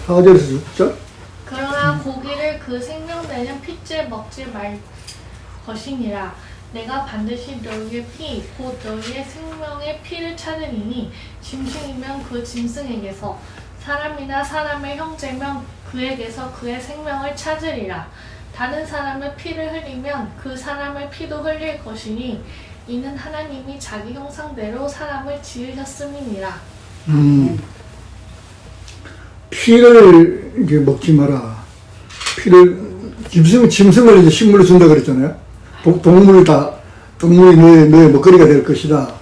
4절에서 6절. 그러나 고기를 그 생명되는 핏째 먹지 말 것이니라. 내가 반드시 너희의 피 곧 너희의 생명의 피를 찾으리니 짐승이면 그 짐승에게서 사람이나 사람의 형제면 그에게서 그의 생명을 찾으리라. 다른 사람의 피를 흘리면 그 사람의 피도 흘릴 것이니 이는 하나님이 자기 형상대로 사람을 지으셨음이니라. 피를 이게 먹지 마라. 피를 짐승을 이제 식물로 준다 그랬잖아요. 동물이 너의 먹거리가 될 것이다.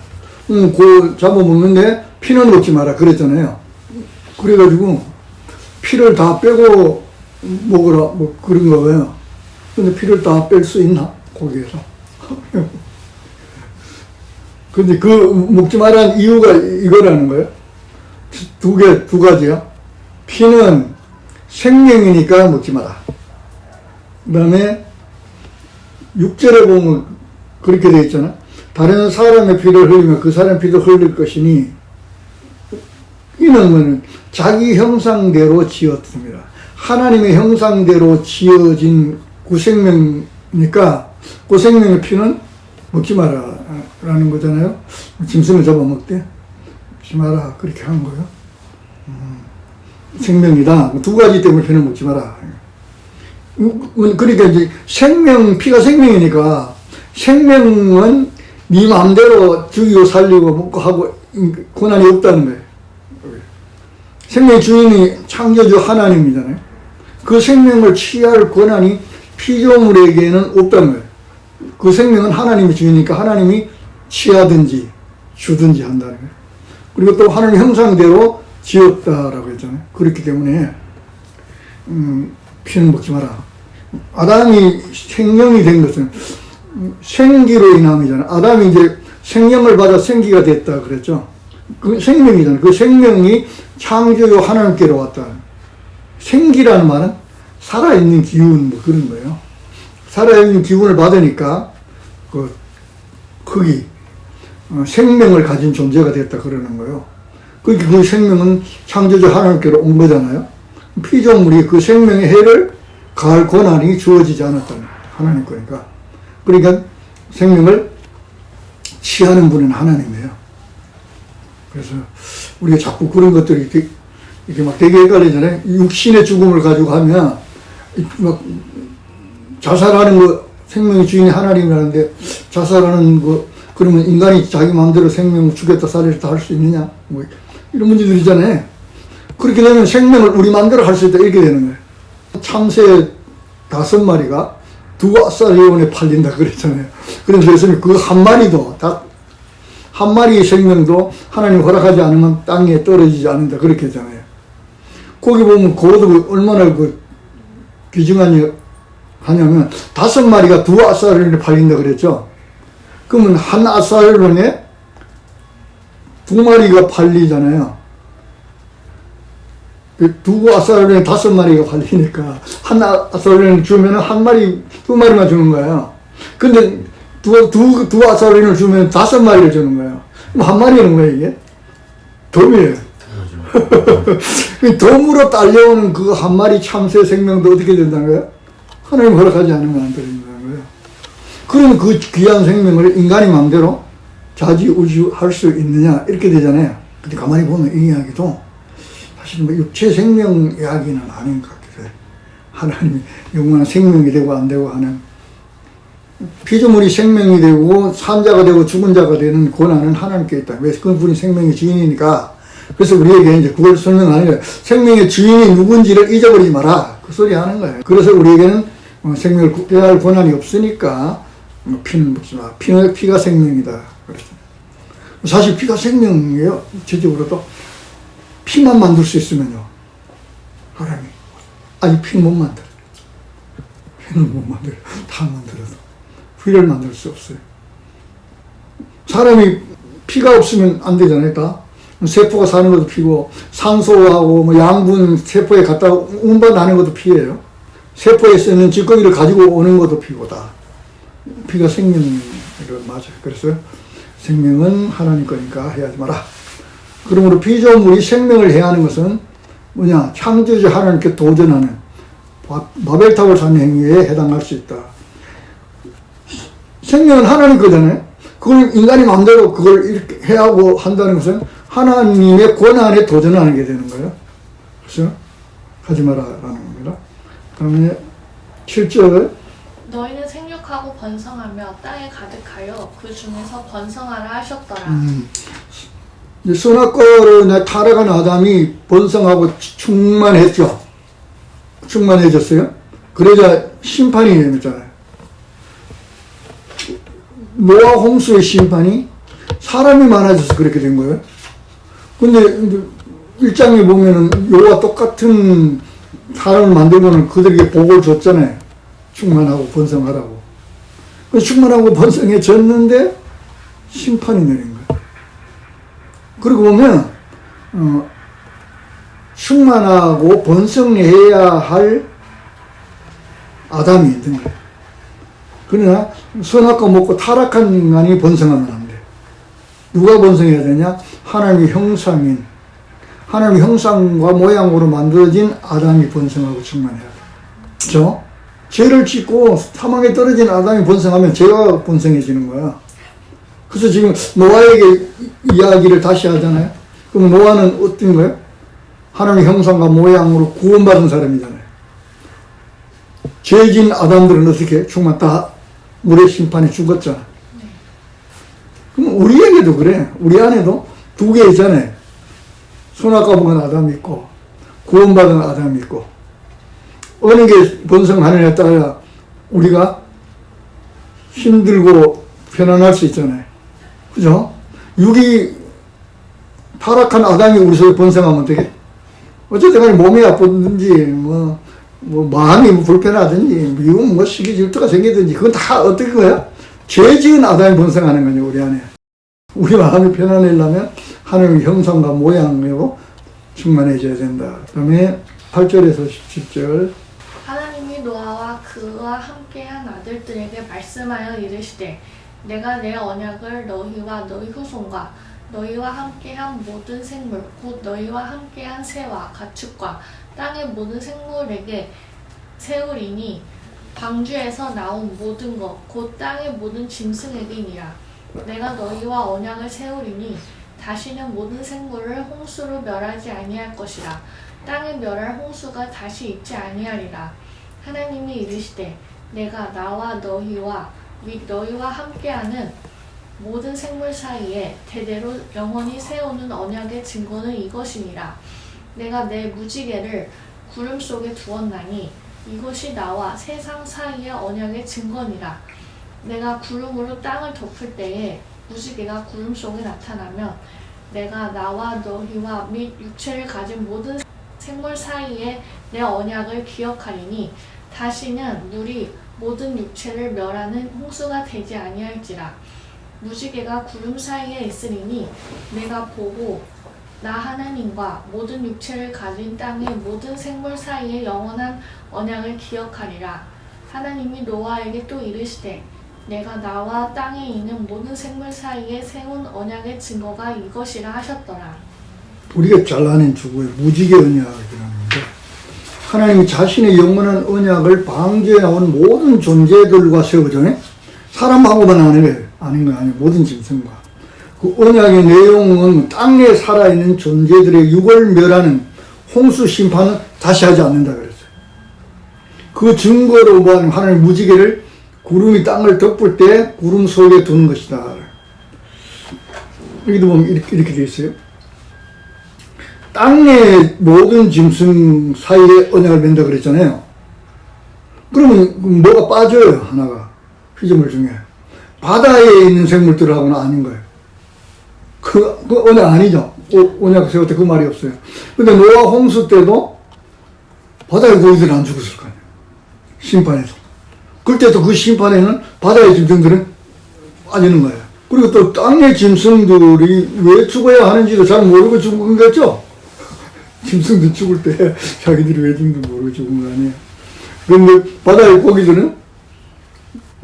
그 잡아먹는데 피는 먹지 마라 그랬잖아요. 그래가지고 피를 다 빼고 먹으라 뭐 그런 거예요. 근데 피를 다 뺄 수 있나 고기에서? 근데 그 먹지 말라는 이유가 이거라는 거예요. 두 가지야. 피는 생명이니까 먹지 마라. 그 다음에 6절에 보면 그렇게 되어 있잖아. 다른 사람의 피를 흘리면 그 사람의 피도 흘릴 것이니 이는 뭐는 자기 형상대로 지었습니다. 하나님의 형상대로 지어진 구생명이니까 그 생명의 피는 먹지 마라 라는 거잖아요. 짐승을 잡아먹대. 먹지 마라 그렇게 한 거예요. 생명이다. 두 가지 때문에 피는 먹지 마라. 그러니까 이제 피가 생명이니까 생명은 네 마음대로 죽이고 살리고 먹고 하고 권한이 없다는 거예요. 생명의 주인이 창조주 하나님이잖아요. 그 생명을 취할 권한이 피조물에게는 없다는 거예요. 그 생명은 하나님이 주인이니까 하나님이 취하든지 주든지 한다는 거예요. 그리고 또 하나님 형상대로 지었다라고 했잖아요. 그렇기 때문에 피는 먹지 마라. 아담이 생명이 된 것은 생기로 인함이잖아요. 아담이 이제 생명을 받아 생기가 됐다 그랬죠. 그 생명이잖아요. 그 생명이 창조주 하나님께로 왔다. 생기라는 말은 살아있는 기운 뭐 그런 거예요. 살아있는 기운을 받으니까 그 흙이 생명을 가진 존재가 됐다 그러는 거예요. 그 생명은 창조주 하나님께로 온 거잖아요. 피조물이 그 생명의 해를 가할 권한이 주어지지 않았다는 하나님 거니까. 그러니까 생명을 취하는 분은 하나님이에요. 그래서 우리가 자꾸 그런 것들이 이렇게 막 되게 헷갈리잖아요. 육신의 죽음을 가지고 하면 막 자살하는 거 생명의 주인이 하나님이라는데 자살하는 거 그러면 인간이 자기 마음대로 생명을 죽였다 살렸다 할 수 있느냐 뭐 이런 문제들이 있잖아요. 그렇게 되면 생명을 우리 마음대로 할 수 있다 이렇게 되는 거예요. 참새 5마리가 두 아사리온에 팔린다 그랬잖아요. 그래서 그 한 마리도 한 마리의 생명도 하나님 허락하지 않으면 땅에 떨어지지 않는다 그렇게 했잖아요. 거기 보면 그것도 얼마나 귀중하냐면 5마리가 두 아사리온에 팔린다 그랬죠. 그러면 한 아사리온에 2마리가 팔리잖아요. 두 아사리온에 5마리가 팔리니까 한 아사리온을 주면 한 마리, 2마리만 주는 거예요. 근데 두 아사리온을 주면 5마리를 주는 거예요. 그럼 한 마리는 거예요, 이게? 돔이에요. 돔으로 딸려오는 그 한 마리 참새 생명도 어떻게 된다는 거예요? 하나님 허락하지 않으면 안 된다는 거예요. 그러면 그 귀한 생명을 인간이 마음대로 좌지우지할 수 있느냐 이렇게 되잖아요. 근데 가만히 보면 이 이야기도 사실 뭐 육체 생명 이야기는 아닌 것 같아요. 하나님이 영원한 생명이 되고 안 되고 하는 피조물이 생명이 되고 산자가 되고 죽은 자가 되는 권한은 하나님께 있다. 왜? 그분이 생명의 주인이니까. 그래서 우리에게 이제 그걸 설명하는 거예요. 생명의 주인이 누군지를 잊어버리지 마라. 그 소리 하는 거예요. 그래서 우리에게는 생명을 구별할 권한이 없으니까 피는 먹지 마. 피가 생명이다. 그랬죠. 사실 피가 생명이에요. 전적으로도 피만 만들 수 있으면요. 하나님이 아니 피는 못 만들어. 피는 못 만들어. 다 만들어도 피를 만들 수 없어요. 사람이 피가 없으면 안 되잖아요. 다 세포가 사는 것도 피고 산소하고 뭐 양분 세포에 갖다 운반하는 것도 피예요. 세포에 쓰는 찌꺼기를 가지고 오는 것도 피고 다 피가 생명이에요. 맞아요. 그래서 생명은 하나님 거니까 해야지 마라. 그러므로 피조물이 생명을 해야 하는 것은 뭐냐, 창조주 하나님께 도전하는 바벨탑을 쌓는 행위에 해당할 수 있다. 생명은 하나님 거잖아요. 그걸 인간이 마음대로 그걸 이렇게 해야 하고 한다는 것은 하나님의 권한에 도전하는 게 되는 거예요. 그렇죠? 하지 마라라는 겁니다. 그다음에 7절 너희는 생육하고 번성하며 땅에 가득하여 그 중에서 번성하라 하셨더라. 이제 선악과로 타락한 아담이 번성하고 충만했죠. 충만해졌어요. 그러자 심판이 내렸잖아요. 노아 홍수의 심판이 사람이 많아져서 그렇게 된 거예요. 근데 1장에 보면은 요와 똑같은 사람을 만들고는 그들에게 복을 줬잖아요. 충만하고 번성하라고. 충만하고 번성해졌는데 심판이 내린 거예요. 그리고 보면 충만하고 번성해야 할 아담이 있는 거예요. 그러나 선악과 먹고 타락한 인간이 번성하면 안 돼. 누가 번성해야 되냐? 하나님의 형상인, 하나님의 형상과 모양으로 만들어진 아담이 번성하고 충만해야 돼. 그렇죠? 죄를 짓고 사망에 떨어진 아담이 번성하면 죄가 번성해지는 거야. 그래서 지금 노아에게 이야기를 다시 하잖아요. 그럼 노아는 어떤 거예요? 하나님의 형상과 모양으로 구원받은 사람이잖아요. 죄진 아담들은 어떻게? 정말 다 물의 심판에 죽었잖아. 그럼 우리에게도 그래. 우리 안에도 두 개 있잖아요. 선악과 먹은 아담이 있고 구원받은 아담이 있고 어느 게 번성하느냐에 따라 우리가 힘들고 편안할 수 있잖아요. 그죠? 육이 타락한 아담이 우리 속에 번성하면 어떻게? 어쨌든 간에 몸이 아프든지 마음이 불편하든지 미움 시기 질투가 생기든지 그건 다 어떻게 거야? 죄 지은 아담이 번성하는 거죠. 우리 안에. 우리 마음이 편안하려면 하나님의 형상과 모양으로 충만해져야 된다. 그 다음에 8절에서 17절 하나님이 노아와 그와 함께한 아들들에게 말씀하여 이르시되 내가 내 언약을 너희와 너희 후손과 너희와 함께한 모든 생물 곧 너희와 함께한 새와 가축과 땅의 모든 생물에게 세우리니 방주에서 나온 모든 것 곧 땅의 모든 짐승에게니라. 내가 너희와 언약을 세우리니 다시는 모든 생물을 홍수로 멸하지 아니할 것이라. 땅에 멸할 홍수가 다시 있지 아니하리라. 하나님이 이르시되 내가 나와 너희와 및 너희와 함께하는 모든 생물 사이에 대대로 영원히 세우는 언약의 증거는 이것이니라. 내가 내 무지개를 구름 속에 두었나니 이것이 나와 세상 사이의 언약의 증거니라. 내가 구름으로 땅을 덮을 때에 무지개가 구름 속에 나타나면 내가 나와 너희와 및 육체를 가진 모든 생물 사이에 내 언약을 기억하리니 다시는 물이 모든 육체를 멸하는 홍수가 되지 아니할지라. 무지개가 구름 사이에 있으리니 내가 보고 나 하나님과 모든 육체를 가진 땅의 모든 생물 사이에 영원한 언약을 기억하리라. 하나님이 노아에게 또 이르시되 내가 나와 땅에 있는 모든 생물 사이에 세운 언약의 증거가 이것이라 하셨더라. 우리가 잘 아는 주구의 무지개 언약이라는 건데 하나님이 자신의 영원한 언약을 방주에 나온 모든 존재들과 세우잖아요. 사람하고만 아닌 거 아니에요. 모든 짐승과. 그 언약의 내용은 땅에 살아있는 존재들의 육을 멸하는 홍수 심판은 다시 하지 않는다 그랬어요. 그 증거로 보면 하나님 무지개를 구름이 땅을 덮을 때 구름 속에 두는 것이다. 여기도 보면 이렇게 되어 있어요. 땅의 모든 짐승 사이에 언약을 맺는다 그랬잖아요. 그러면 뭐가 빠져요, 하나가. 피조물 중에. 바다에 있는 생물들하고는 아닌 거예요. 그 언약 아니죠. 언약 세울 때 그 말이 없어요. 근데 노아 홍수 때도 바다의 고기들은 안 죽었을 거 아니에요. 심판에서. 그때도 그 심판에는 바다의 짐승들은 빠지는 거예요. 그리고 또 땅의 짐승들이 왜 죽어야 하는지도 잘 모르고 죽은 거죠. 짐승들 죽을 때 자기들이 왜 죽는지 모르고 죽은 거 아니에요. 그런데 바다의 고기들은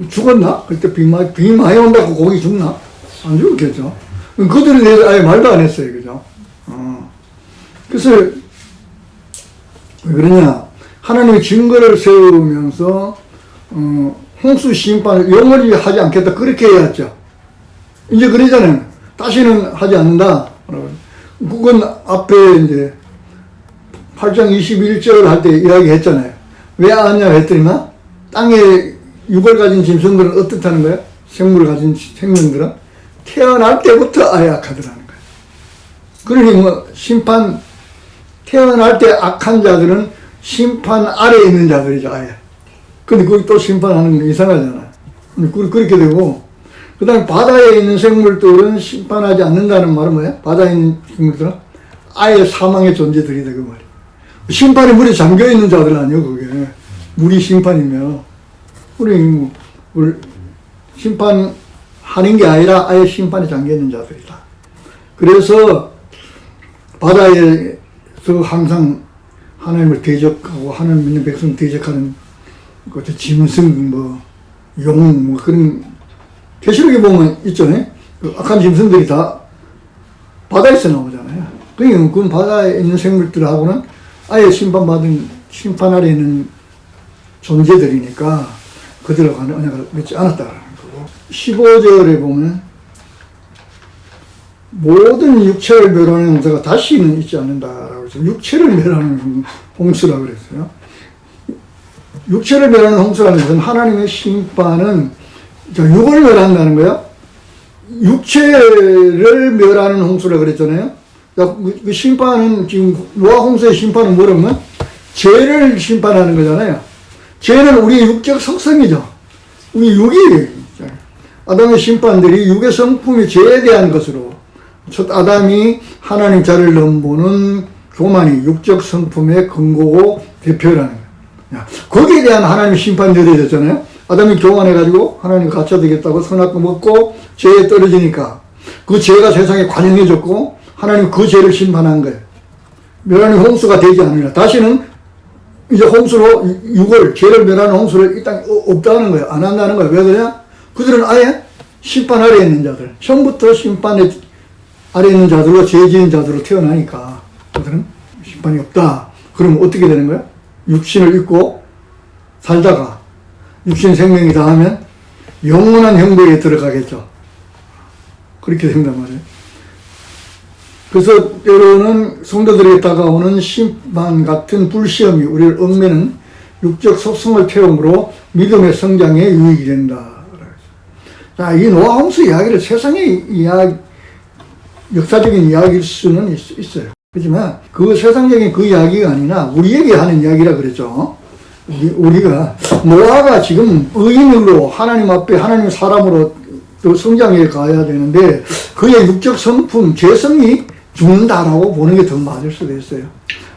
죽었나? 그때 빙하해 온다고 고기 죽나? 안 죽었겠죠. 그들에 대해서 아예 말도 안 했어요. 그죠? 그래서 왜 그러냐? 하나님의 증거를 세우면서 홍수 심판을 영원히 하지 않겠다 그렇게 해야죠. 이제 그러잖아요. 다시는 하지 않는다. 그건 앞에 이제 8장 21절 할 때 이야기했잖아요. 왜 안 하냐 했더니만 땅에 육을 가진 짐승들은 어떻다는 거예요? 생물을 가진 생명들은 태어날 때부터 아예 악하더라는 거예요. 그러니 뭐 심판 태어날 때 악한 자들은 심판 아래에 있는 자들이죠, 아예. 근데 거기 또 심판하는 건 이상하잖아요. 그렇게 되고, 그 다음에 바다에 있는 생물들은 심판하지 않는다는 말은 뭐예요? 바다에 있는 생물들은 아예 사망의 존재들이다, 그 말이에요. 심판이 물에 잠겨 있는 자들 아니에요, 그게. 물이 심판이면. 우리 심판하는 게 아니라 아예 심판에 잠겨 있는 자들이다. 그래서 바다에서 항상 하나님을 대적하고 하나님 믿는 백성을 대적하는 그 짐승, 용, 그런 계시록에 보면 있죠. 그 악한 짐승들이 다 바다에서 나오잖아요. 그러니까 그 바다에 있는 생물들하고는 아예 심판 아래 있는 존재들이니까 그들하고는 언약을 맺지 않았다라는 거고. 15절에 보면 모든 육체를 멸하는 홍수가 다시는 있지 않는다라고 해서 육체를 멸하는 홍수라고 그랬어요. 육체를 멸하는 홍수라는 것은 하나님의 심판은 육을 멸한다는 거예요. 육체를 멸하는 홍수라고 그랬잖아요. 그 심판은 지금 노아 홍수의 심판은 뭐라면 죄를 심판하는 거잖아요. 죄는 우리의 육적 속성이죠. 우리 육이 아담의 심판들이 육의 성품이 죄에 대한 것으로 첫 아담이 하나님 자리를 넘보는 교만이 육적 성품의 근거고 대표라는 거예요. 거기에 대한 하나님의 심판이 내려졌잖아요. 아담이 교만해가지고 하나님 갇혀야 되겠다고 선악과 먹고 죄에 떨어지니까 그 죄가 세상에 관영해졌고 하나님 그 죄를 심판한 거예요. 멸하는 홍수가 되지 않으려 다시는 이제 홍수로 육을 죄를 멸하는 홍수를 이 땅에 없다는 거예요. 안 한다는 거예요. 왜 그러냐? 그들은 아예 심판 아래에 있는 자들, 처음부터 심판 아래에 있는 자들로 죄 지은 자들로 태어나니까 그들은 심판이 없다. 그러면 어떻게 되는 거예요? 육신을 입고 살다가 육신 생명이 다하면 영원한 형벌에 들어가겠죠. 그렇게 된단 말이에요. 그래서 때로는 성도들에게 다가오는 심판 같은 불시험이 우리를 얽매는 육적 속성을 태움으로 믿음의 성장에 유익이 된다. 자, 이 노아 홍수 이야기를 세상의 역사적인 이야기일 수는 있어요. 그렇지만 그 세상적인 그 이야기가 아니라 우리에게 하는 이야기라 그랬죠. 우리가 노아가 지금 의인으로 하나님 앞에 하나님 사람으로 또 성장해 가야 되는데 그의 육적 성품, 죄성이 죽는다라고 보는 게 더 맞을 수도 있어요.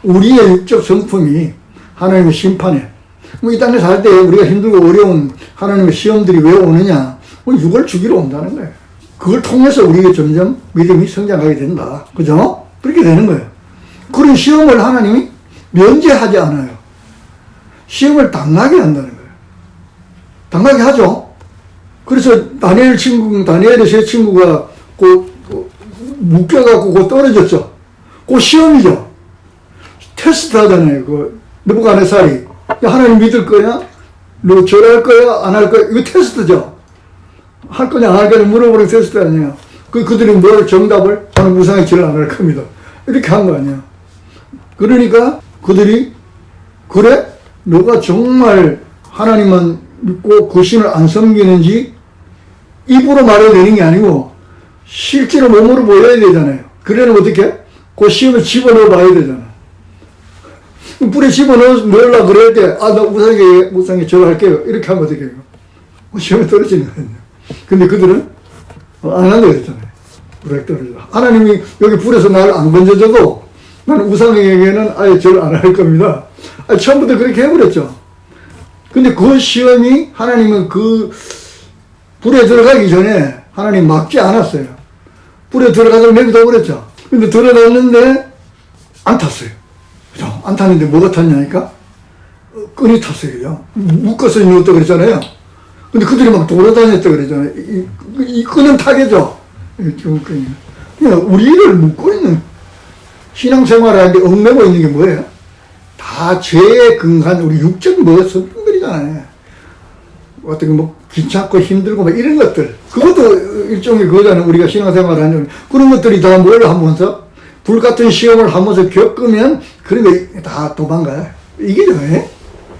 우리의 육적 성품이 하나님의 심판에 이 땅에 살 때 우리가 힘들고 어려운 하나님의 시험들이 왜 오느냐? 육을 죽이러 온다는 거예요. 그걸 통해서 우리가 점점 믿음이 성장하게 된다. 그죠? 그렇게 되는 거예요. 그런 시험을 하나님이 면제하지 않아요. 시험을 당하게 한다는 거예요. 당하게 하죠. 그래서 다니엘의 세 친구가 묶여갖고 떨어졌죠. 그 시험이죠. 테스트 하잖아요. 느부갓네살이 하나님 믿을 거야? 너 절할 거야? 안 할 거야? 이거 테스트죠. 할 거냐 안 할 거냐 물어보는 테스트 아니에요. 그들이 뭘 정답을 나는 우상의 절을 안 할 겁니다. 이렇게 한 거 아니야. 그러니까 그들이 그래? 너가 정말 하나님만 믿고 그 신을 안 섬기는지 입으로 말해야 되는 게 아니고 실제로 몸으로 보여야 되잖아요. 그러려면 어떻게? 그 시험에 집어넣어 봐야 되잖아. 불에 집어넣으려고 그럴 때, 나 우상에 절할게요. 이렇게 하면 어떻게 해요? 시험에 떨어지는 거예요. 근데 그들은 안 한다고 했잖아요. 불에 떨어져. 하나님이 여기 불에서 나를 안 건져줘도 나는 우상에게는 아예 절 안 할 겁니다. 처음부터 그렇게 해버렸죠. 근데 그 시험이 하나님은 그 불에 들어가기 전에 하나님 막지 않았어요. 불에 들어가서 내비둬 버렸죠. 근데 들어갔는데 안 탔어요. 그죠? 안 탔는데 뭐가 탔냐니까? 끈이 탔어요. 묶어서 넣었다 그랬잖아요. 근데 그들이 막 돌아다녔다 그랬잖아요. 이 끈은 타겠죠? 그냥 우리를 묶고 있는 신앙생활을 하는데 얽매고 있는 게 뭐예요? 다 죄에 근간 우리 육적 성품들이잖아요. 어떻게 뭐 귀찮고 힘들고 막 이런 것들. 그것도 일종의 그거잖아요. 우리가 신앙생활을 하는 그런 것들이 다 뭘 하면서 불같은 시험을 하면서 겪으면 그런 거 다 도망가요. 이게죠.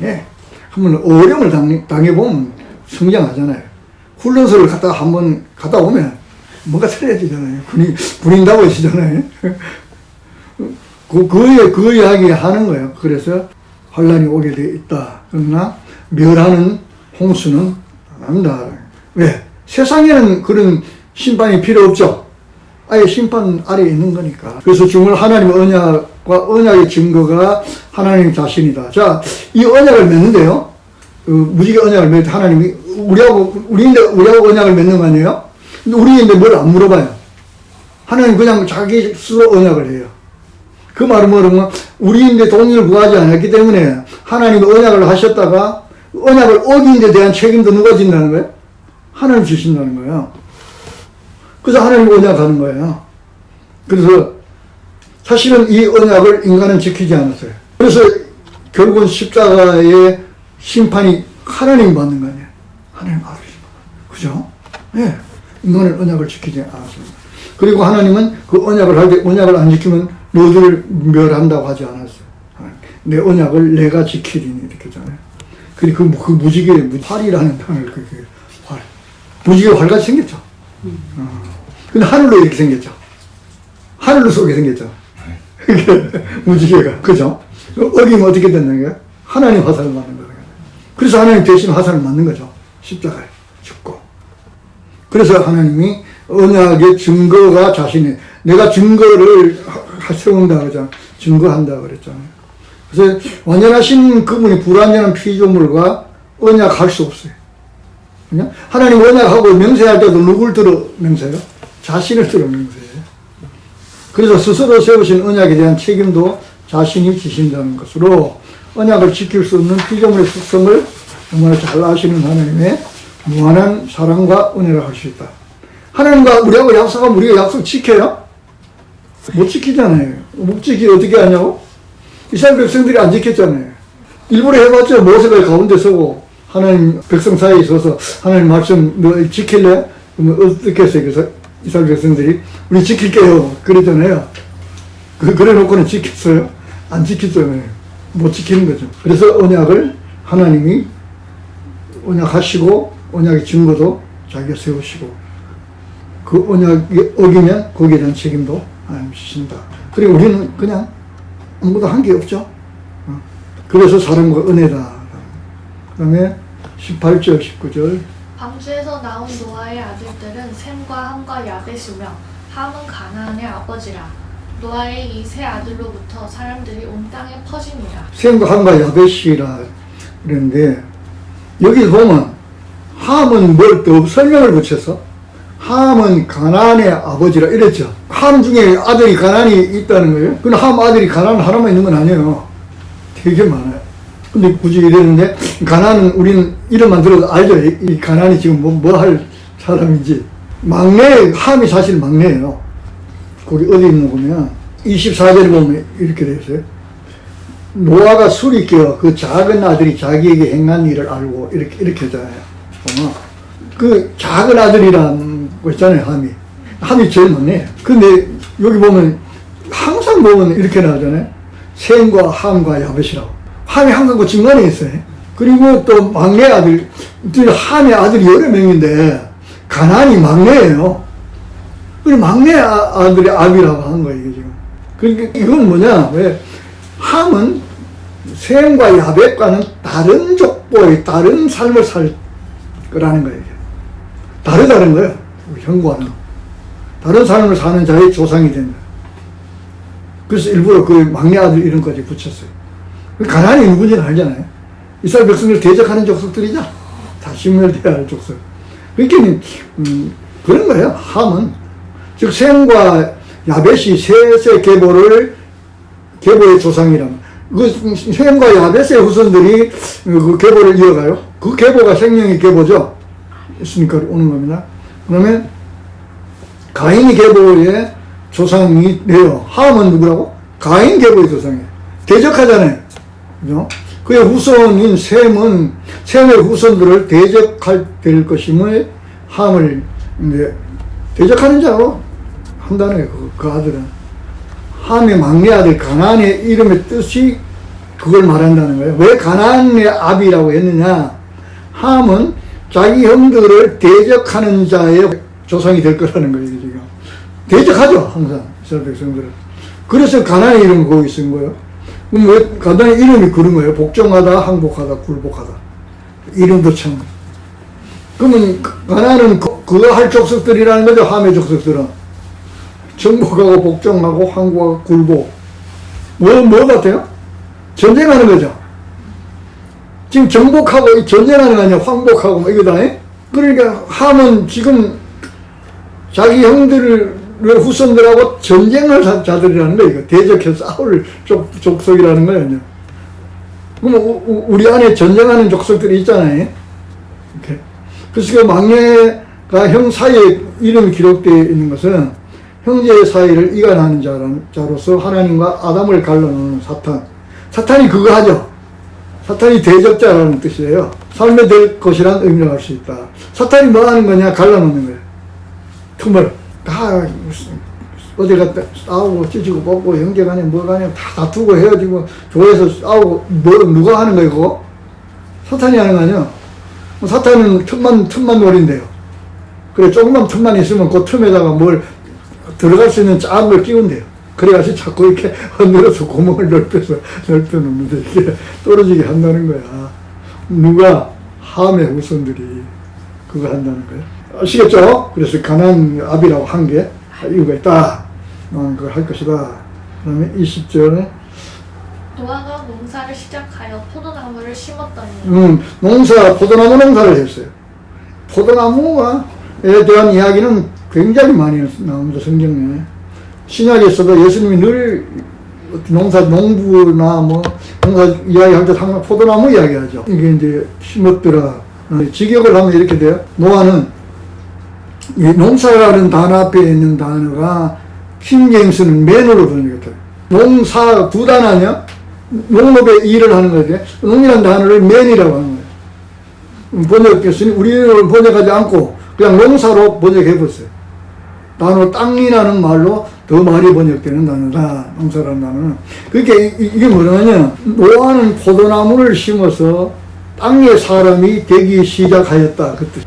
예. 한번 어려움을 당해보면 성장하잖아요. 훈련소를 한번 갔다 오면 뭔가 틀려지잖아요. 군인다고 하시잖아요. 그 이야기 하는 거예요. 그래서 환란이 오게 돼 있다. 그러나 멸하는 홍수는 안 한다. 왜? 세상에는 그런 심판이 필요 없죠. 아예 심판 아래에 있는 거니까. 그래서 정말 하나님의 언약과 언약의 증거가 하나님 자신이다. 자, 이 언약을 맺는데요. 무지개 언약을 맺을 때 하나님이 우리하고 언약을 맺는 거 아니에요? 근데 우리인데 뭘 안 물어봐요. 하나님 그냥 자기 스스로 언약을 해요. 그 말은 뭐냐면 우리인데 동의를 구하지 않았기 때문에 하나님이 언약을 하셨다가 언약을 어긴 데 대한 책임도 누가 진다는 거예요? 하나님 주신다는 거예요. 그래서 하나님 언약하는 거예요. 그래서 사실은 이 언약을 인간은 지키지 않았어요. 그래서 결국은 십자가의 심판이 하나님이 받는 거 아니에요. 하나님 아들이. 그죠? 예. 인간은 언약을 지키지 않았습니다. 그리고 하나님은 그 언약을 할 때 언약을 안 지키면 너희를 멸한다고 하지 않았어요. 내 언약을 내가 지키리니 이렇게 하잖아요. 그리고 그 무지개, 활이라는 단어를 그게 활. 무지개 활같이 생겼죠. 근데 하늘로 이렇게 생겼죠. 하늘로 쏘게 생겼죠. 무지개가. 그죠? 어기면 어떻게 된다는 거예요? 하나님 화살을 맞는 거예요. 그래서 하나님 대신 화살을 맞는 거죠. 십자가에 죽고. 그래서 하나님이 언약의 증거가 자신이, 내가 증거를 세운다 그러잖아요. 증거한다 그랬잖아요. 그래서 완전하신 그분이 불완전한 피조물과 언약할 수 없어요. 그냥 하나님 언약하고 맹세할 때도 누굴 들어 맹세해요? 자신을 들어 맹세해요. 그래서 스스로 세우신 언약에 대한 책임도 자신이 지신다는 것으로 언약을 지킬 수 없는 피조물의 속성을 정말 잘 아시는 하나님의 무한한 사랑과 은혜를 할 수 있다. 하나님과 우리하고 약속하면 우리가 약속 지켜요? 못 지키잖아요. 못 지키 어떻게 하냐고? 이스라엘 백성들이 안 지켰잖아요. 일부러 해봤죠. 모세가 가운데 서고 하나님 백성 사이에 있어서 하나님 말씀 너 지킬래? 그러면 어떻게 했어요? 그래서 이스라엘 백성들이 우리 지킬게요. 그랬잖아요. 그래 놓고는 지켰어요? 안 지켰잖아요. 못 지키는 거죠. 그래서 언약을 하나님이 언약하시고 언약의 증거도 자기가 세우시고 그 언약이 어기면 거기에 대한 책임도 하나님 주신다. 그리고 우리는 그냥 아무것도 한 게 없죠. 그래서 사랑과 은혜다. 그 다음에 18절 19절 방주에서 나온 노아의 아들들은 셈과 함과 야벳이며 함은 가나안의 아버지라. 노아의 이 세 아들로부터 사람들이 온 땅에 퍼지니라. 셈과 함과 야벳이라 그랬는데 여기 보면 함은 뭘 더 설명을 붙였어? 함은 가나안의 아버지라 이랬죠. 함 중에 아들이 가나안이 있다는 거예요. 근데 함 아들이 가나안 하나만 있는 건 아니에요. 되게 많아요. 근데 굳이 이랬는데 가나안은 우리는 이름만 들어도 알죠. 이 가나안이 지금 뭐 할 사람인지. 막내, 함이 사실 막내예요. 거기 어디 있는 거 보면 24절에 보면 이렇게 되어 있어요. 노아가 술이 깨어 그 작은 아들이 자기에게 행한 일을 알고 이렇게 하잖아요. 그 작은 아들이란 거 있잖아요. 함이 제일 막내예요. 근데 여기 보면 항상 보면 이렇게 나오잖아요. 셈과 함과 야벳이라고. 함이 항상 그 중간에 있어요. 그리고 또 막내 아들, 함의 아들이 여러 명인데 가나안이 막내예요. 그리고 막내 아들이 압이라고 한 거예요, 이게 지금. 그러니까 이건 뭐냐? 왜? 함은 셈과 야벳과는 다른 족보의 다른 삶을 살 거라는 거예요. 다르다는 거예요. 우리 형과는. 다른 삶을 사는 자의 조상이 된다. 그래서 일부러 그 막내 아들 이름까지 붙였어요. 가나안이 누군지는 알잖아요. 이스라엘 백성을 대적하는 족속들이죠. 다 신멸돼야 할 족속. 그러니까 그런 거예요. 함은. 즉 셈과 야벳이 셋의 계보의 조상이라면 그 셈과 야벳의 후손들이 그 계보를 이어가요. 그 계보가 생명의 계보죠. 있으니까 오는 겁니다. 그러면 가인이 계보의 조상이 돼요. 함은 누구라고? 가인 계보의 조상이에요. 대적하잖아요. 그죠? 그의 후손인 셈은 셈의 후손들을 대적할 될 것임을 함을 이제 대적하는 자로 한다는 거예요. 그 아들은 함의 막내 아들 가나안의 이름의 뜻이 그걸 말한다는 거예요. 왜 가나안의 아비라고 했느냐? 함은 자기 형들을 대적하는 자의 조상이 될 거라는 거예요. 지금 대적하죠, 항상 이스라엘 백성들은. 그래서 가나안의 이름을 거기 쓴 거예요. 그럼 왜 가나안의 이름이 그런 거예요? 복종하다, 항복하다, 굴복하다. 이름도 참. 그러면 가나안은 그거 할 족속들이라는 거죠. 함의 족속들은 정복하고 복종하고 항복하고 굴복. 뭐 같아요? 전쟁하는 거죠. 지금 정복하고 전쟁하는 거 아니야? 황복하고 뭐 이거다. 그러니까 함은 지금 자기 형들을 후손들하고 전쟁할 자들이라는 거예요. 이거 대적해서 싸울 족속이라는 거예요. 그럼 우리 안에 전쟁하는 족속들이 있잖아요. 이렇게. 그래서 그 막내가 형 사이에 이름이 기록되어 있는 것은 형제 사이를 이간하는 자로서 하나님과 아담을 갈라놓는 사탄. 사탄이 그거 하죠. 사탄이 대적자라는 뜻이에요. 삶에 될 것이란 의미를 알 수 있다. 사탄이 뭐 하는 거냐? 갈라놓는 거예요. 틈을. 어디 갔다 싸우고 찢고 뽑고 형제간에 뭐간에 다 다투고 헤어지고 교회에서 싸우고 누가 하는 거예요 그거? 사탄이 하는 거 아니야? 사탄은 틈만 노린대요. 그래 조금만 틈만 있으면 그 틈에다가 뭘 들어갈 수 있는 작은 걸 끼운대요. 그래가지고 자꾸 이렇게 흔들어서 구멍을 넓혀놓는데 이게 떨어지게 한다는 거야. 누가? 함의 후손들이 그거 한다는 거야. 아시겠죠? 그래서 가나안 아비라고 한 게 이유가 있다. 그걸 할 것이다. 그 다음에 20절에 노아가 농사를 시작하여 포도나무를 심었더니 포도나무 농사를 했어요. 포도나무에 대한 이야기는 굉장히 많이 나옵니다. 성경에. 신약에서도 예수님이 늘 농부나 뭐 농사 이야기할 때 항상 포도나무 이야기하죠. 이게 이제 심었더라. 직역을 하면 이렇게 돼요. 노아는 이 농사라는 단어 앞에 있는 단어가 킹제임스는 맨으로 번역했어요. 농사 두 단어 아니야? 농업의 일을 하는 거지. 농이라는 단어를 맨이라고 하는 거예요. 번역했으니 우리는 번역하지 않고 그냥 농사로 번역해봤어요. 단어 땅이라는 말로 더 많이 번역되는 단어다. 농사라는 단어는. 그러니까 이게 뭐냐면 노아는 포도나무를 심어서 땅에 사람이 되기 시작하였다. 그 뜻.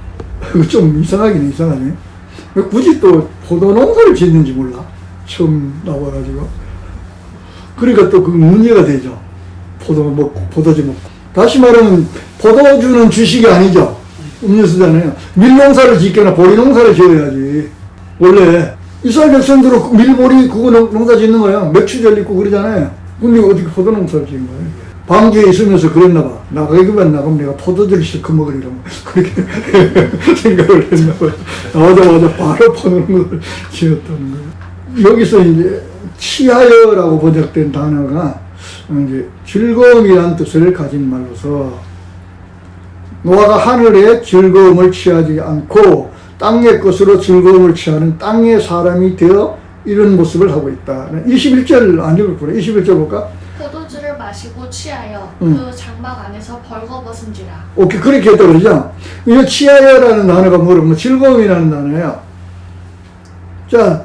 좀 이상하긴 이상하네. 왜 굳이 또 포도농사를 짓는지 몰라. 처음 나와가지고. 그러니까 또 그 문제가 되죠. 포도주 먹고. 다시 말하면 포도주는 주식이 아니죠. 음료수잖아요. 밀농사를 짓거나 보리농사를 지어야지. 원래 이스라엘 백성들은 밀보리 그거 농사 짓는 거야. 맥주절 있고 그러잖아요. 근데 어떻게 포도농사를 짓는 거야? 방주에 있으면서 그랬나 봐. 나가기만 나가면 내가 포도주를 실컷 먹으리라고 그렇게 생각을 했나 봐. 나오자마자 바로 포도농사를 지었다는 거예요. 여기서 이제 취하여라고 번역된 단어가 이제 즐거움이라는 뜻을 가진 말로서 노아가 하늘의 즐거움을 취하지 않고 땅의 것으로 즐거움을 취하는 땅의 사람이 되어 이런 모습을 하고 있다. 21절 안 읽을거라. 21절 볼까? 포도주를 마시고 취하여 그 장막 안에서 벌거벗은지라. 오케이, 그렇게 했다 그러죠. 이 취하여라는 단어가 뭐라고? 즐거움이라는 단어예요. 자,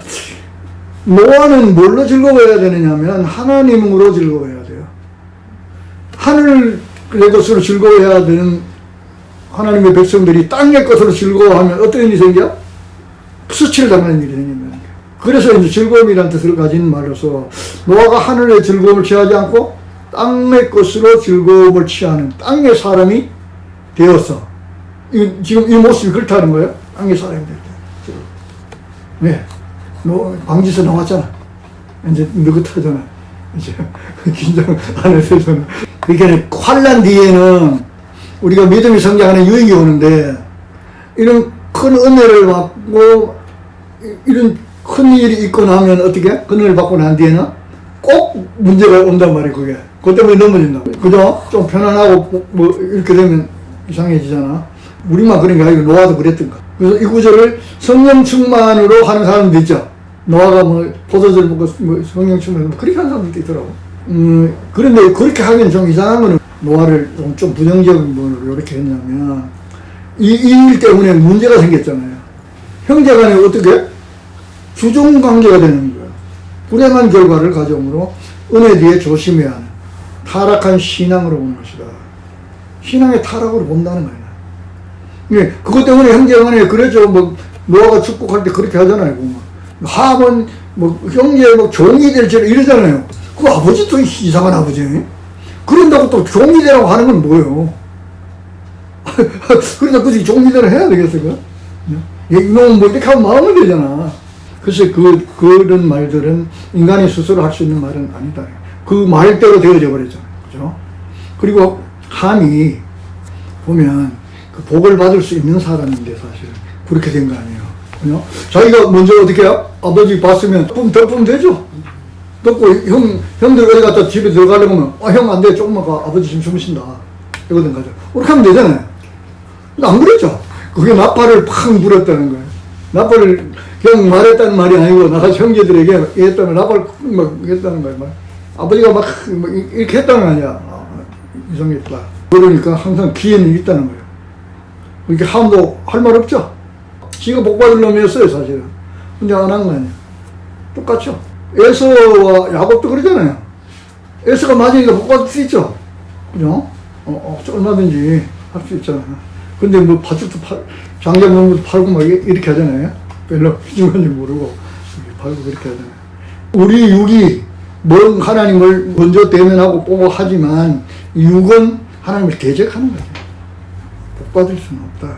노아는 뭘로 즐거워해야 되느냐면 하나님으로 즐거워해야 돼요. 하늘의 것으로 즐거워해야 되는 하나님의 백성들이 땅의 것으로 즐거워하면 어떤 일이 생겨? 수치를 당하는 일이 생긴다는 거예요. 그래서 이제 즐거움이라는 뜻을 가진 말로서 노아가 하늘의 즐거움을 취하지 않고 땅의 것으로 즐거움을 취하는 땅의 사람이 되었어. 지금 이 모습이 그렇다는 거예요. 땅의 사람이 되었다. 네. 방지서 나왔잖아. 이제 느긋하잖아. 이제 긴장 안 해도 되잖아. 그러니까 환란 뒤에는 우리가 믿음이 성장하는 유익이 오는데 이런 큰 은혜를 받고 이런 큰 일이 있고 나면 어떻게? 그 은혜를 받고 난 뒤에는 꼭 문제가 온단 말이에요. 그게. 그것 때문에 넘어진다고. 그죠? 좀 편안하고 뭐 이렇게 되면 이상해지잖아. 우리만 그런 게 아니고 노아도 그랬던가. 그래서 이 구절을 성령 충만으로 하는 사람도 있죠. 노아가 뭐 포도주를 먹고 뭐 성령 충만 그렇게 하는 사람도 있더라고. 그런데 그렇게 하기엔 좀 이상한 거는 노아를 좀 부정적인 분으로 이렇게 했냐면 이 일 때문에 문제가 생겼잖아요. 형제간에 어떻게 주종 관계가 되는 거예요. 불행한 결과를 가져오므로 은혜 뒤에 조심해야 하는 타락한 신앙으로 보는 것이다. 신앙의 타락으로 본다는 거예요. 예, 그것 때문에 형제간에 그랬죠. 뭐 노아가 축복할 때 그렇게 하잖아요. 보면. 함은 뭐 형제 뭐 종이 될지라 이러잖아요. 그 아버지도 이상한 아버지. 그런다고 또 종이 되라고 하는 건 뭐예요? 그러다 그 종이 되라 해야 되겠어요? 이놈은 뭐 이렇게 하면 마음은 되잖아. 그래서 그런 말들은 인간이 스스로 할 수 있는 말은 아니다. 그 말대로 되어져 버렸잖아요. 그죠? 그리고 함이 보면 그 복을 받을 수 있는 사람인데 사실은 그렇게 된 거 아니에요. 그죠? 자기가 먼저 어떻게 해요? 아버지 봤으면 덮으면 되죠? 덮고 형들 어디 갔다 집에 들어가려고 하면 형 안 돼. 조금만 가. 아버지 지금 주무신다. 이거든 가죠. 그렇게 하면 되잖아요. 근데 안 그랬죠. 그게 나팔을 팍 불었다는 거예요. 나팔을 그냥 말했다는 말이 아니고 나가서 형제들에게 했다는 나팔을 막 했다는 거예요. 막. 아버지가 막 이렇게 했다는 거 아니야. 아, 이상했다. 그러니까 항상 기회는 있다는 거예요. 이렇게 함도 할 말 없죠. 지가 복 받을 놈이었어요 사실은. 근데 안 한 거 아니야. 똑같죠. 에서와 야곱도 그러잖아요. 에서가 맞으니까 복 받을 수 있죠. 그죠? 얼마든지 할 수 있잖아요. 근데 뭐 밭죽도 장작농부도 팔고 막 이렇게 하잖아요. 별로 중요한지 모르고 팔고 그렇게 하잖아요. 우리 육이 뭔 하나님을 먼저 대면하고 보고 하지만 육은 하나님을 대적하는 거죠. 복 받을 수는 없다.